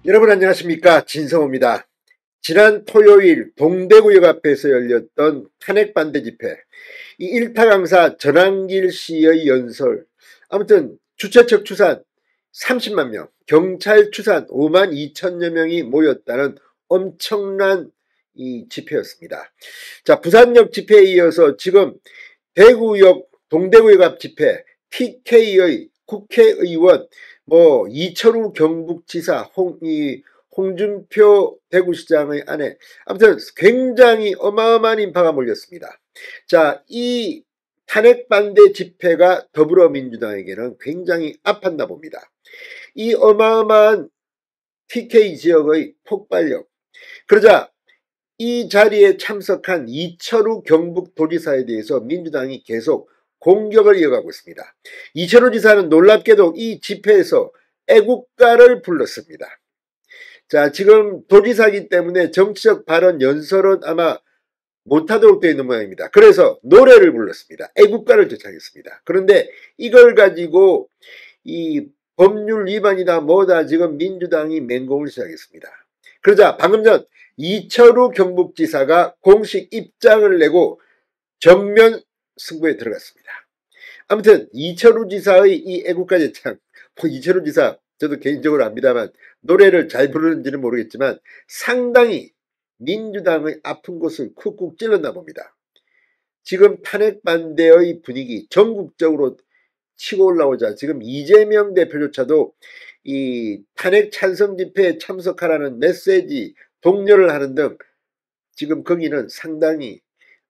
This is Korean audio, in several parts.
여러분 안녕하십니까, 진성호입니다. 지난 토요일 동대구역 앞에서 열렸던 탄핵반대 집회, 이 일타 강사 전한길 씨의 연설, 아무튼 주최측 추산 30만 명, 경찰 추산 5만 2천여 명이 모였다는 엄청난 이 집회였습니다. 자, 부산역 집회에 이어서 지금 대구역 동대구역 앞 집회, TK의 국회의원, 이철우 경북지사, 홍준표 대구시장의 아내, 아무튼 굉장히 어마어마한 인파가 몰렸습니다. 자, 이 탄핵 반대 집회가 더불어민주당에게는 굉장히 아팠나 봅니다. 이 어마어마한 TK 지역의 폭발력, 그러자 이 자리에 참석한 이철우 경북도지사에 대해서 민주당이 계속 공격을 이어가고 있습니다. 이철우 지사는 놀랍게도 이 집회에서 애국가를 불렀습니다. 자, 지금 도지사이기 때문에 정치적 발언 연설은 아마 못하도록 되어 있는 모양입니다. 그래서 노래를 불렀습니다. 애국가를 제창했습니다. 그런데 이걸 가지고 이 법률 위반이다 뭐다 지금 민주당이 맹공을 시작했습니다. 그러자 방금 전 이철우 경북지사가 공식 입장을 내고 정면 승부에 들어갔습니다. 아무튼 이철우 지사의 이 애국가 제창, 이철우 지사 저도 개인적으로 압니다만 노래를 잘 부르는지는 모르겠지만 상당히 민주당의 아픈 곳을 쿡쿡 찔렀나 봅니다. 지금 탄핵 반대의 분위기 전국적으로 치고 올라오자 지금 이재명 대표조차도 이 탄핵 찬성 집회에 참석하라는 메시지 독려를 하는 등 지금 거기는 상당히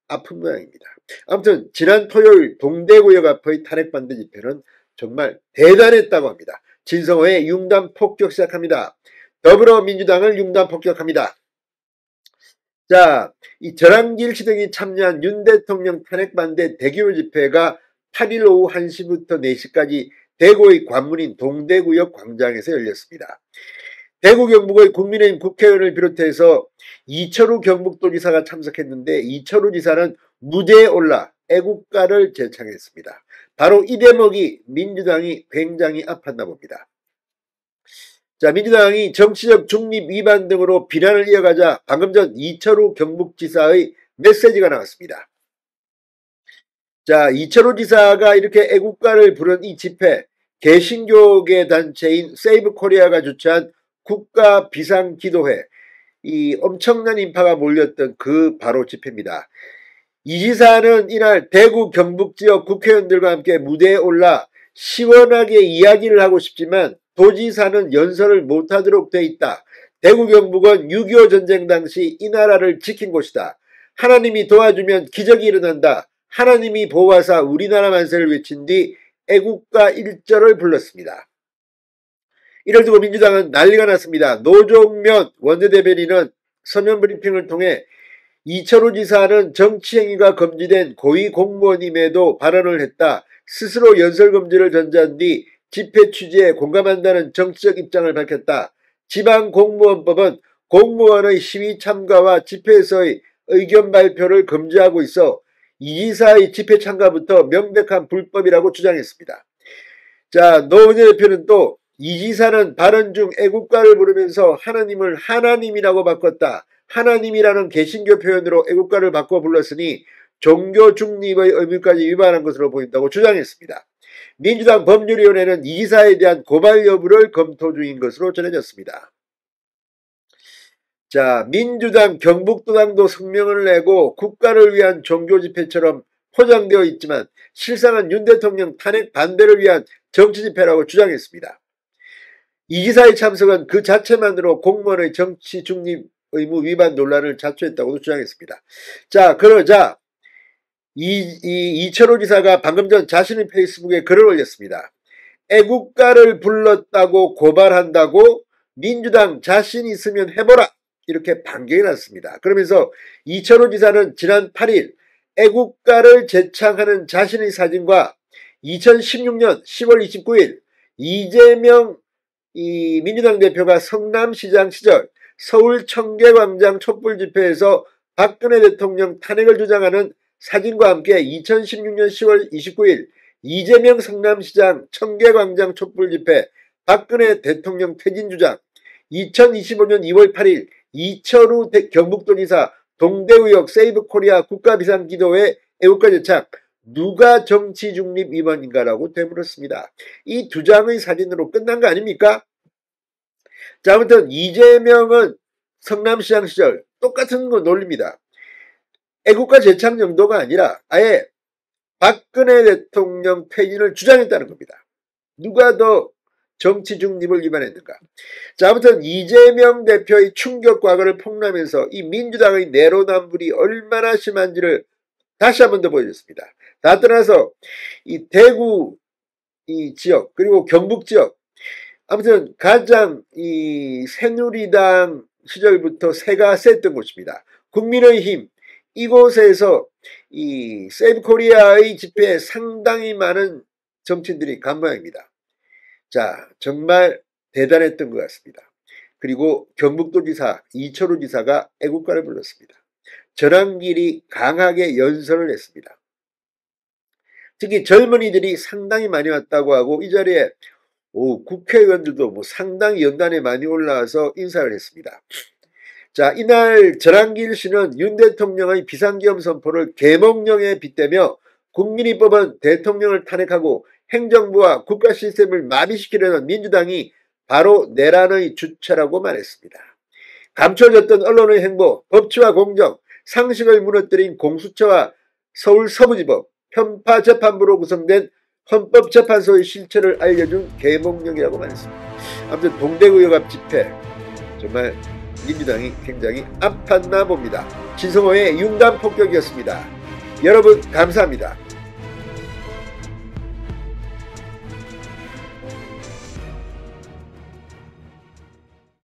아픈 모양입니다. 아무튼 지난 토요일 동대구역 앞의 탄핵 반대 집회는 정말 대단했다고 합니다. 진성호의 융단 폭격 시작합니다. 더불어민주당을 융단 폭격합니다. 자, 이 전한길 씨 등이 참여한 윤 대통령 탄핵 반대 대규모 집회가 8일 오후 1시부터 4시까지 대구의 관문인 동대구역 광장에서 열렸습니다. 대구 경북의 국민의힘 국회의원을 비롯해서 이철우 경북도지사가 참석했는데 이철우 지사는 무대에 올라 애국가를 제창했습니다. 바로 이 대목이 민주당이 굉장히 아팠나 봅니다. 자, 민주당이 정치적 중립 위반 등으로 비난을 이어가자 방금 전 이철우 경북지사의 메시지가 나왔습니다. 자, 이철우 지사가 이렇게 애국가를 부른 이 집회, 개신교계 단체인 세이브 코리아가 주최한 국가 비상기도회, 이 엄청난 인파가 몰렸던 그 바로 집회입니다. 이 지사는 이날 대구 경북 지역 국회의원들과 함께 무대에 올라 시원하게 이야기를 하고 싶지만 도지사는 연설을 못하도록 돼 있다. 대구 경북은 6.25 전쟁 당시 이 나라를 지킨 곳이다. 하나님이 도와주면 기적이 일어난다. 하나님이 보호하사 우리나라 만세를 외친 뒤 애국가 1절을 불렀습니다. 이를 두고 민주당은 난리가 났습니다. 노종면 원내대변인은 서면 브리핑을 통해 이철우 지사는 정치행위가 금지된 고위공무원임에도 발언을 했다. 스스로 연설금지를 전제한 뒤 집회 취지에 공감한다는 정치적 입장을 밝혔다. 지방공무원법은 공무원의 시위 참가와 집회에서의 의견 발표를 금지하고 있어 이 지사의 집회 참가부터 명백한 불법이라고 주장했습니다. 자, 노 원내대표는 또 이 지사는 발언 중 애국가를 부르면서 하나님을 하나님이라고 바꿨다. 하나님이라는 개신교 표현으로 애국가를 바꿔 불렀으니 종교 중립의 의무까지 위반한 것으로 보인다고 주장했습니다. 민주당 법률위원회는 이 지사에 대한 고발 여부를 검토 중인 것으로 전해졌습니다. 자, 민주당 경북도당도 성명을 내고 국가를 위한 종교집회처럼 포장되어 있지만 실상은 윤 대통령 탄핵 반대를 위한 정치집회라고 주장했습니다. 이 지사의 참석은 그 자체만으로 공무원의 정치 중립 의무 위반 논란을 자초했다고도 주장했습니다. 자, 그러자 이철우 지사가 방금 전 자신의 페이스북에 글을 올렸습니다. 애국가를 불렀다고 고발한다고 민주당 자신 있으면 해보라. 이렇게 반격이 났습니다. 그러면서 이철우 지사는 지난 8일 애국가를 제창하는 자신의 사진과 2016년 10월 29일 이재명 민주당 대표가 성남시장 시절 서울 청계광장 촛불 집회에서 박근혜 대통령 탄핵을 주장하는 사진과 함께 2016년 10월 29일 이재명 성남시장 청계광장 촛불 집회 박근혜 대통령 퇴진 주장 2025년 2월 8일 이철우 경북도지사 동대구역 세이브코리아 국가비상기도회 애국가 제창 누가 정치중립 위반인가라고 되물었습니다. 이 두 장의 사진으로 끝난 거 아닙니까? 자, 아무튼 이재명은 성남시장 시절 똑같은 거 논립니다. 애국가 제창 정도가 아니라 아예 박근혜 대통령 퇴진을 주장했다는 겁니다. 누가 더 정치 중립을 위반했는가? 자, 아무튼 이재명 대표의 충격 과거를 폭로하면서 이 민주당의 내로남불이 얼마나 심한지를 다시 한 번 더 보여줬습니다. 다 떠나서 이 대구 이 지역 그리고 경북 지역 아무튼 가장 이 새누리당 시절부터 새가 셌던 곳입니다. 국민의힘 이곳에서 이 세이브코리아의 집회에 상당히 많은 정치인들이 간 모양입니다. 자, 정말 대단했던 것 같습니다. 그리고 경북도지사 이철우 지사가 애국가를 불렀습니다. 전환길이 강하게 연설을 했습니다. 특히 젊은이들이 상당히 많이 왔다고 하고 이 자리에 국회의원들도 뭐 상당히 연단에 많이 올라와서 인사를 했습니다. 자, 이날 전환길 씨는 윤 대통령의 비상계엄 선포를 계몽령에 빗대며 국민이 뽑은 대통령을 탄핵하고 행정부와 국가 시스템을 마비시키려는 민주당이 바로 내란의 주체라고 말했습니다. 감춰졌던 언론의 행보, 법치와 공정, 상식을 무너뜨린 공수처와 서울 서부지법, 편파재판부로 구성된 헌법재판소의 실체를 알려준 계몽령이라고 말했습니다. 아무튼 동대구역 앞 집회 정말 민주당이 굉장히 아팠나 봅니다. 진성호의 융단 폭격이었습니다. 여러분 감사합니다.